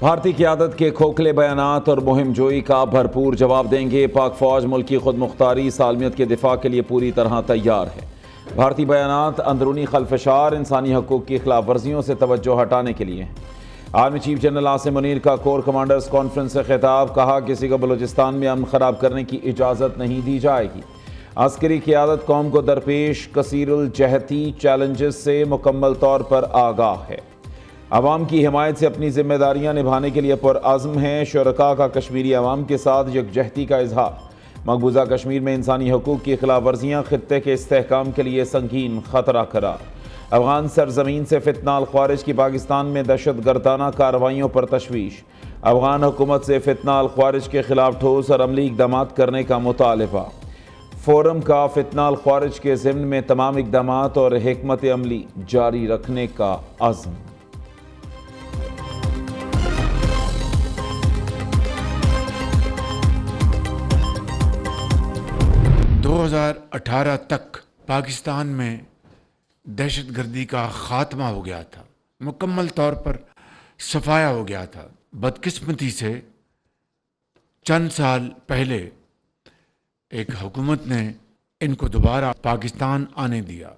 بھارتی قیادت کے کھوکھلے بیانات اور مہم جوئی کا بھرپور جواب دیں گے۔ پاک فوج ملک کی خود مختاری سالمیت کے دفاع کے لیے پوری طرح تیار ہے۔ بھارتی بیانات اندرونی خلفشار، انسانی حقوق کی خلاف ورزیوں سے توجہ ہٹانے کے لیے ہیں۔ Army chief general Asim Munir کا کور کمانڈرز کانفرنس سے خطاب، کہا کسی کو بلوچستان میں امن خراب کرنے کی اجازت نہیں دی جائے گی۔ عسکری قیادت قوم کو درپیش کثیر الجہتی چیلنجز سے مکمل طور پر آگاہ ہے۔ عوام کی حمایت سے اپنی ذمہ داریاں نبھانے کے لیے پرعزم ہیں۔ شرکاء کا کشمیری عوام کے ساتھ یکجہتی کا اظہار۔ مقبوضہ کشمیر میں انسانی حقوق کی خلاف ورزیاں خطے کے استحکام کے لیے سنگین خطرہ قرار۔ افغان سرزمین سے فتنہ الخوارج کی پاکستان میں دہشت گردانہ کارروائیوں پر تشویش۔ افغان حکومت سے فتنہ الخوارج کے خلاف ٹھوس اور عملی اقدامات کرنے کا مطالبہ۔ فورم کا فتنہ الخوارج کے ضمن میں تمام اقدامات اور حکمت عملی جاری رکھنے کا عزم۔ 2018 تک پاکستان میں دہشت گردی کا خاتمہ ہو گیا تھا، مکمل طور پر صفایا ہو گیا تھا۔ بدقسمتی سے چند سال پہلے ایک حکومت نے ان کو دوبارہ پاکستان آنے دیا۔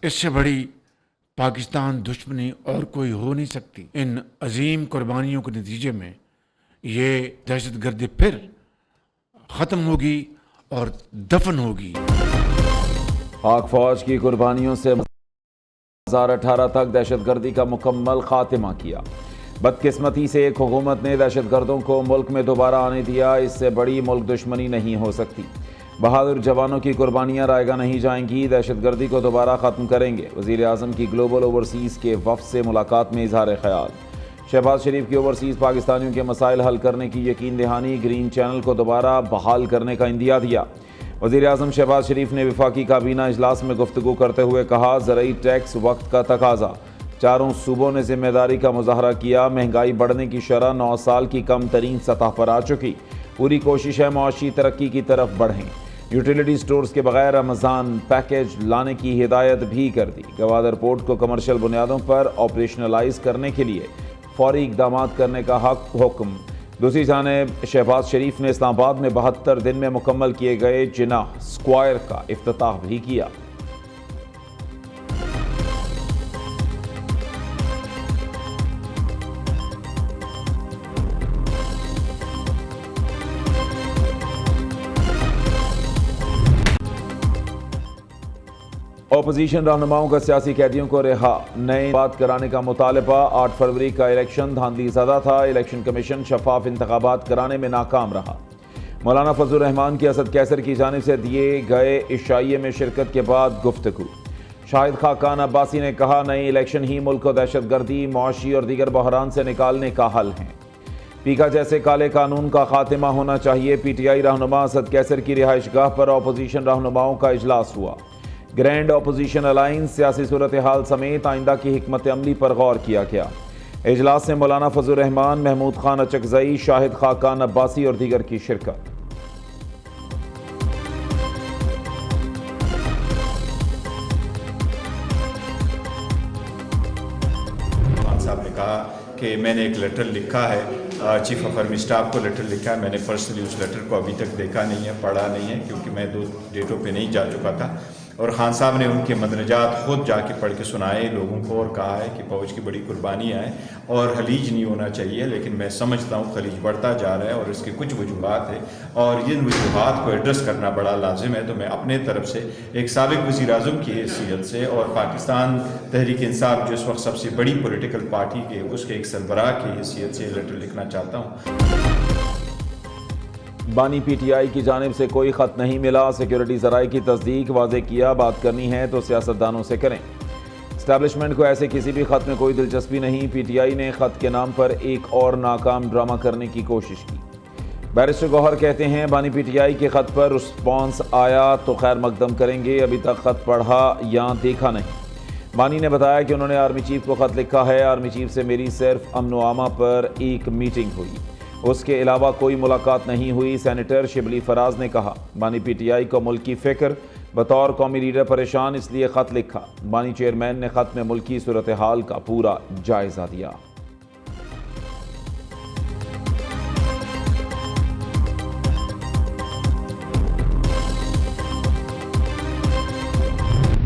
اس سے بڑی پاکستان دشمنی اور کوئی ہو نہیں سکتی۔ ان عظیم قربانیوں کے نتیجے میں یہ دہشت گردی پھر ختم ہوگی اور دفن ہوگی۔ پاک فوج کی قربانیوں سے 2018 تک دہشت گردی کا مکمل خاتمہ کیا۔ بدقسمتی سے ایک حکومت نے دہشت گردوں کو ملک میں دوبارہ آنے دیا۔ اس سے بڑی ملک دشمنی نہیں ہو سکتی۔ بہادر جوانوں کی قربانیاں رائے گاہ نہیں جائیں گی۔ دہشت گردی کو دوبارہ ختم کریں گے۔ وزیر اعظم کی گلوبل اوورسیز کے وفد سے ملاقات میں اظہار خیال۔ شہباز شریف کی اوورسیز پاکستانیوں کے مسائل حل کرنے کی یقین دہانی۔ گرین چینل کو دوبارہ بحال کرنے کا عندیہ دیا۔ وزیر اعظم شہباز شریف نے وفاقی کابینہ اجلاس میں گفتگو کرتے ہوئے کہا، زرعی ٹیکس وقت کا تقاضا۔ چاروں صوبوں نے ذمہ داری کا مظاہرہ کیا۔ مہنگائی بڑھنے کی شرح 9 سال کی کم ترین سطح پر آ چکی۔ پوری کوشش ہے معاشی ترقی کی طرف بڑھیں۔ یوٹیلیٹی سٹورز کے بغیر رمضان پیکیج لانے کی ہدایت بھی کر دی۔ گوادر پورٹ کو کمرشل بنیادوں پر آپریشنلائز کرنے کے لیے فوری اقدامات کرنے کا حکم۔ دوسری جانب شہباز شریف نے اسلام آباد میں 72 دن میں مکمل کیے گئے جناح اسکوائر کا افتتاح بھی کیا۔ اپوزیشن رہنماؤں کا سیاسی قیدیوں کو رہا، نئے بات کرانے کا مطالبہ۔ 8 فروری کا الیکشن دھاندلی زدہ تھا۔ الیکشن کمیشن شفاف انتخابات کرانے میں ناکام رہا۔ مولانا فضل الرحمان کی اسد کیسر کی جانب سے دیے گئے عشائیے میں شرکت کے بعد گفتگو۔ شاہد خاقان عباسی نے کہا، نئی الیکشن ہی ملک کو دہشت گردی، معاشی اور دیگر بحران سے نکالنے کا حل ہے۔ پیکا جیسے کالے قانون کا خاتمہ ہونا چاہیے۔ پی ٹی آئی رہنما اسد کیسر کی رہائش گاہ پر اپوزیشن رہنماؤں کا اجلاس ہوا۔ گرینڈ اپوزیشن الائنس، سیاسی صورتحال سمیت آئندہ کی حکمت عملی پر غور کیا گیا۔ اجلاس سے مولانا فضل الرحمان، محمود خان اچکزئی، شاہد خاقان عباسی اور دیگر کی شرکت۔ صاحب نے کہا کہ میں نے ایک لیٹر لکھا ہے، چیف آف آرمی اسٹاف کو لیٹر لکھا ہے۔ میں نے پرسنلی اس لیٹر کو ابھی تک دیکھا نہیں ہے، پڑھا نہیں ہے، کیونکہ میں 2 ڈیٹوں پہ نہیں جا چکا تھا۔ اور خان صاحب نے ان کے مندرجات خود جا کے پڑھ کے سنائے لوگوں کو، اور کہا ہے کہ فوج کی بڑی قربانیاں ہیں اور خلیج نہیں ہونا چاہیے، لیکن میں سمجھتا ہوں خلیج بڑھتا جا رہا ہے اور اس کے کچھ وجوہات ہیں، اور ان وجوہات کو ایڈریس کرنا بڑا لازم ہے۔ تو میں اپنے طرف سے ایک سابق وزیر اعظم کی حیثیت سے اور پاکستان تحریک انصاف جو اس وقت سب سے بڑی پولیٹیکل پارٹی کے اس کے ایک سربراہ کی حیثیت سے لیٹر لکھنا چاہتا ہوں۔ بانی پی ٹی آئی کی جانب سے کوئی خط نہیں ملا۔ سیکیورٹی ذرائع کی تصدیق واضح کیا، بات کرنی ہے تو سیاستدانوں سے کریں۔ اسٹیبلشمنٹ کو ایسے کسی بھی خط میں کوئی دلچسپی نہیں۔ پی ٹی آئی نے خط کے نام پر ایک اور ناکام ڈرامہ کرنے کی کوشش کی۔ بیرسٹر گوہر کہتے ہیں، بانی پی ٹی آئی کے خط پر رسپانس آیا تو خیر مقدم کریں گے، ابھی تک خط پڑھا یا دیکھا نہیں۔ بانی نے بتایا کہ انہوں نے آرمی چیف کو خط لکھا ہے۔ آرمی چیف سے میری صرف امن و امان پر ایک میٹنگ ہوئی، اس کے علاوہ کوئی ملاقات نہیں ہوئی۔ سینیٹر شبلی فراز نے کہا، بانی پی ٹی آئی کو ملک کی فکر، بطور قومی لیڈر پریشان، اس لیے خط لکھا۔ بانی چیئرمین نے خط میں ملکی صورتحال کا پورا جائزہ دیا۔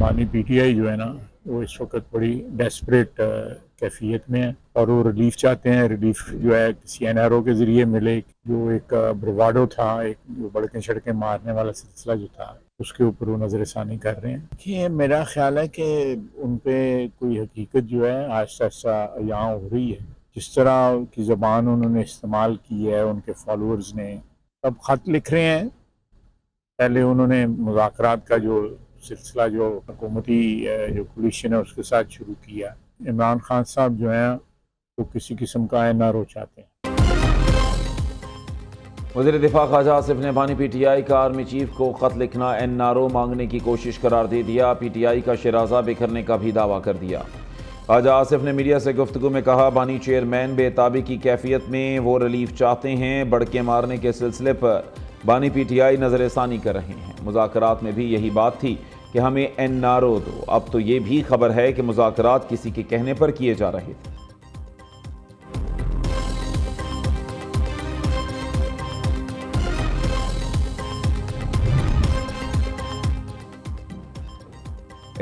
ہماری پی ٹی آئی جو ہے نا وہ اس وقت بڑی ڈیسپریٹ کیفیت میں ہے اور وہ ریلیف چاہتے ہیں. ریلیف جو ہے کسی این آر او کے ذریعے ملے. جو ایک برواڈو تھا، ایک جو بڑکیں چھڑکیں مارنے والا سلسلہ جو تھا، اس کے اوپر وہ نظر ثانی کر رہے ہیں. کہ میرا خیال ہے کہ ان پہ کوئی حقیقت جو ہے آہستہ آہستہ عیاں ہو رہی ہے. جس طرح کی زبان انہوں نے استعمال کی ہے ان کے فالوورز نے، اب خط لکھ رہے ہیں. پہلے انہوں نے مذاکرات کا جو سلسلہ جو حکومتی جو کولیشن ہے اس کے ساتھ شروع کیا. عمران خان صاحب جو ہیں وہ کسی قسم کا این آر او چاہتے ہیں. وزیر دفاع خواجہ آصف نے بانی پی ٹی آئی کا آرمی چیف کو خط لکھنا این آر او مانگنے کی کوشش قرار دے دیا. پی ٹی آئی کا شیرازہ بکھرنے کا بھی دعویٰ کر دیا. خواجہ آصف نے میڈیا سے گفتگو میں کہا بانی چیئرمین بے تابی کی کیفیت میں وہ ریلیف چاہتے ہیں. بڑکے مارنے کے سلسلے پر بانی پی ٹی آئی نظر ثانی کر رہے ہیں. مذاکرات میں بھی یہی بات تھی کہ ہمیں این آر او دو. اب تو یہ بھی خبر ہے کہ مذاکرات کسی کے کہنے پر کیے جا رہے تھے.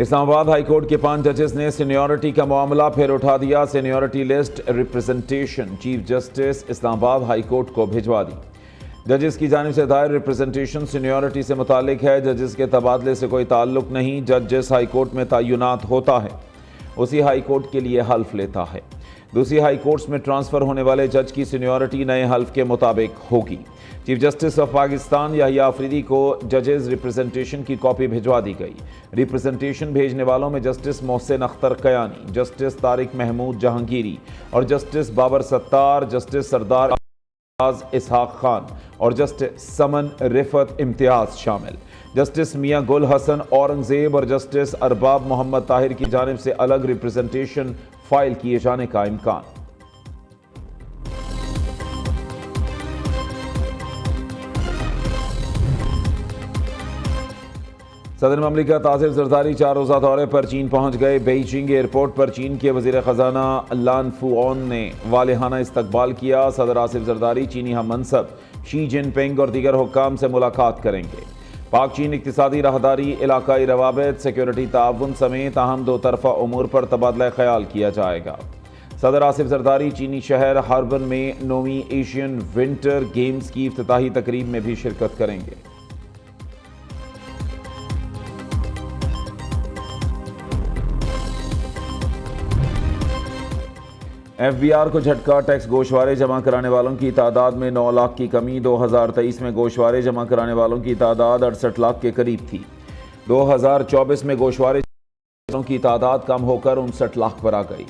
اسلام آباد ہائی کورٹ کے 5 ججز نے سینیورٹی کا معاملہ پھر اٹھا دیا. Seniority list representation chief justice Islamabad high court کو بھجوا دی. ججز کی جانب سے دائر ریپرزنٹیشن سینیورٹی سے متعلق ہے. ججز کے تبادلے سے کوئی تعلق نہیں. جج جس ہائی کورٹ میں تعینات ہوتا ہے اسی ہائی کورٹ کے لیے حلف لیتا ہے. دوسری ہائی کورٹس میں ٹرانسفر ہونے والے جج کی سینیورٹی نئے حلف کے مطابق ہوگی. چیف جسٹس آف پاکستان یحییٰ آفریدی کو ججز ریپرزنٹیشن کی کاپی بھجوا دی گئی. ریپرزنٹیشن بھیجنے والوں میں جسٹس محسن اختر قیانی، جسٹس طارق محمود جہانگیری اور جسٹس بابر ستار، جسٹس سردار اسحاق خان اور جسٹس سمن رفعت امتیاز شامل. جسٹس میاں گل حسن اورنگزیب اور جسٹس ارباب محمد طاہر کی جانب سے الگ ریپرزنٹیشن فائل کیے جانے کا امکان. صدر مملکت آصف زرداری 4 روزہ دورے پر چین پہنچ گئے. بیجنگ ایئرپورٹ پر چین کے وزیر خزانہ لان فوآن نے والہانہ استقبال کیا. صدر آصف زرداری چینی ہم منصب شی جن پنگ اور دیگر حکام سے ملاقات کریں گے. پاک چین اقتصادی راہداری، علاقائی روابط، سیکیورٹی تعاون سمیت اہم 2 طرفہ امور پر تبادلہ خیال کیا جائے گا. صدر آصف زرداری چینی شہر ہاربن میں 9ویں ایشین ونٹر گیمز کی افتتاحی تقریب میں بھی شرکت کریں گے. ایف بی آر کو جھٹکا. ٹیکس گوشوارے جمع کرانے والوں کی تعداد میں 9 لاکھ کی کمی. 2023 میں گوشوارے جمع کرانے والوں کی تعداد 68 لاکھ کے قریب تھی. 2024 میں گوشوارے والوں کی تعداد کم ہو کر 59 لاکھ پر آ گئی.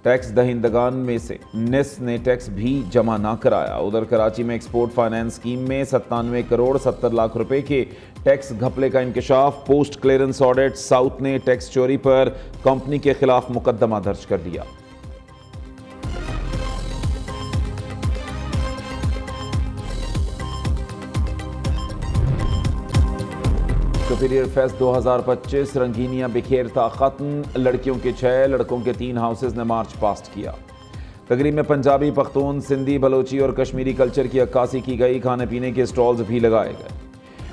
ٹیکس دہندگان میں سے نصف نے ٹیکس بھی جمع نہ کرایا. ادھر کراچی میں ایکسپورٹ فائنانس اسکیم میں 97 کروڑ 70 لاکھ روپے کے ٹیکس گھپلے کا انکشاف. پوسٹ کلیئرنس آڈٹ ساؤتھ نے ٹیکس چوری پر کمپنی کے خلاف مقدمہ درج کر دیا. سپیریئر فیسٹ 2025 رنگینیاں بکھیرتا ختم. لڑکیوں کے 6 لڑکوں کے 3 ہاؤسز نے مارچ پاسٹ کیا. تقریب میں پنجابی، پختون، سندھی، بلوچی اور کشمیری کلچر کی عکاسی کی گئی. کھانے پینے کے سٹالز بھی لگائے گئے.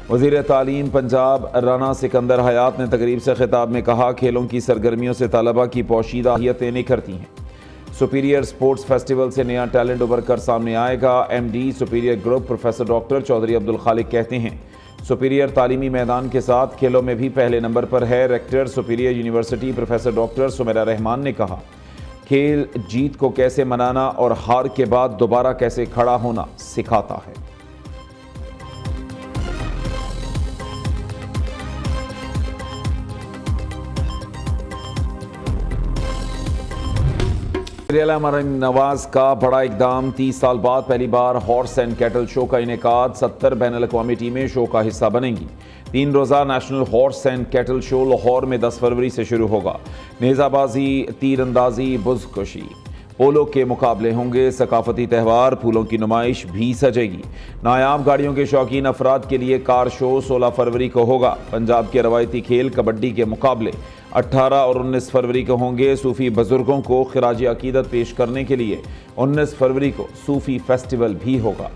وزیر تعلیم پنجاب رانا سکندر حیات نے تقریب سے خطاب میں کہا کھیلوں کی سرگرمیوں سے طلبہ کی پوشیدہ صلاحیتیں نکھرتی ہیں. سپیریئر سپورٹس فیسٹیول سے نیا ٹیلنٹ ابھر کر سامنے آئے گا. M D superior group professor doctor Chaudhry Abdul Khaliq کہتے ہیں سپیریئر تعلیمی میدان کے ساتھ کھیلوں میں بھی پہلے نمبر پر ہے. Rector superior university professor doctor Sumaira Rehman نے کہا کھیل جیت کو کیسے منانا اور ہار کے بعد دوبارہ کیسے کھڑا ہونا سکھاتا ہے. وزیراعلیٰ مریم نواز کا بڑا اقدام. 30 سال بعد پہلی بار ہارس اینڈ کیٹل شو کا انعقاد. 70 بین الاقوامی ٹیمیں شو کا حصہ بنیں گی. 3 روزہ نیشنل ہارس اینڈ کیٹل شو لاہور میں 10 فروری سے شروع ہوگا. نیزہ بازی، تیر اندازی، بز کشی، پولو کے مقابلے ہوں گے. ثقافتی تہوار پھولوں کی نمائش بھی سجے گی. نایاب گاڑیوں کے شوقین افراد کے لیے کار شو 16 فروری کو ہوگا. پنجاب کے روایتی کھیل کبڈی کے مقابلے 18 اور 19 فروری کو ہوں گے. صوفی بزرگوں کو خراج عقیدت پیش کرنے کے لیے 19 فروری کو صوفی فیسٹیول بھی ہوگا.